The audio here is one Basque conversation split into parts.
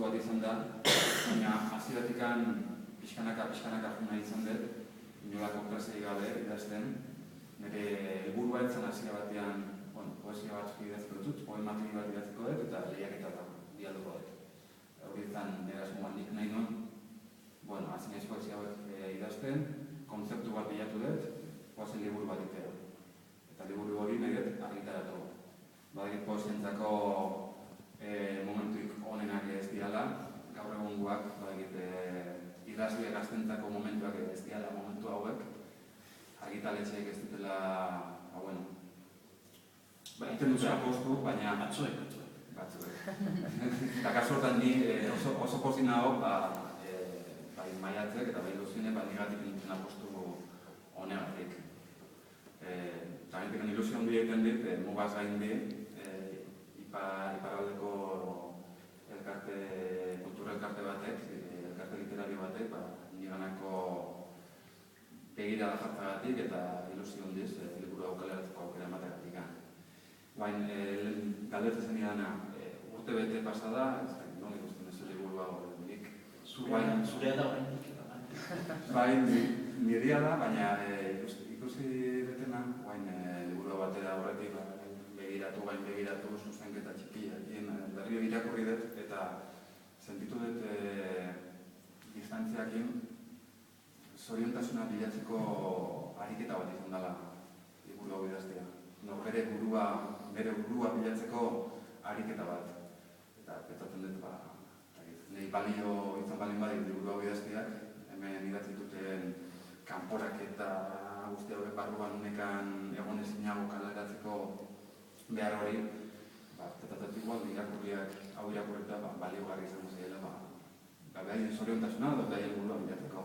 bat izan da, baina hasieratik pixkanaka juna izan dut, inolako presei gabe idazten, nire helburua etzen hasiera batean, poesia batzuk idazko dut, poemategi bat idazko dut, eta lehiaketa da, dialogo dut. Hori izan nire asmoan nik nahi nuen, hasi naiz poesia bat idazten, kontzeptu bat bilatu dut, poesia liburu bat itea. Eta liburu hori nahi dut argitaratu. Badakit poesientzako momentuik onenak ez diala, gaur egungoak, badakit idazle gaztentzako momentuak ez diala momentu hauek, argitaletxeek ez dutela, egiten dute apostu, baina... Batzuek. Eta kasu hortan ni oso pozik nago, bai maiatzek eta bai luzine, nigatik nintzen apostu honegatik. Eta nintzen ilusio handi egiten dit, mugaz gain di, iparraldeko kultura elkarte batek, elkarte literario batek, niganako begirada jartzagatik eta ilusio handiz, liburu aukaleratzeko aukera emategatik. Bain, galdetzen zen idana, urte bete pasada, non ikusten ez liburua nik. Zurea da horrein nik. Bain, nirea da, baina ikusi betena, bain, liburua batera horretik begiratu, sustenketa txikia. Berrio irakurri dut, eta sentitu dut distantziakin zoriontasuna bilatzeko ariketa bat izan dela liburu hau idaztea. Bere burua bilatzeko ariketa bat. Eta petzatzen dut, nahi balio izan balin badit liburu hau idazteak, hemen idatzi duten kanporak eta guzti hauek barruan unekan egon ezinago kaleratzeko behar hori, petzatzen igual hau irakurreta baliogarri izango zaiela, behar zoriontasuna dut da helburua bilatzeko.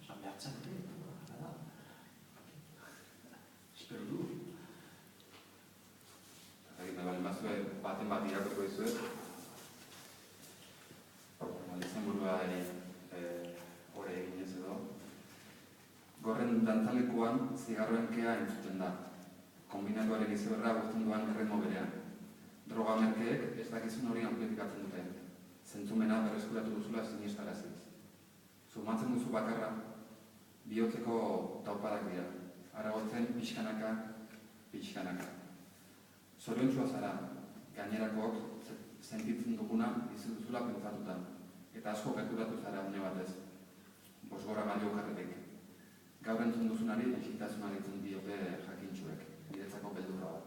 Zan behartzen dut, espero du. Baten bat irakurko dizuet. Izen burua hori eginez edo. Gorren dantzalekuan zigarroen kea entzuten da. Kombinatuaren izeberra guztien duan erremo berean. Droga merkeek ez dakizun hori amplifikatzen dute. Zentzumena berreskuratu duzula sinistaraziz. Sumatzen duzu bakarra, bihotzeko taupadak dira. Aragotzen pixkanaka. Zoriontsua zara, gainerakoak sentitzen duguna izuduzula pentsatuta. Eta asko gerturatu zara une batez, bosgora balio karretik. Gaur entzun duzunari, exitasuna ditzen diote jakintxuek, niretzako beldurra bat.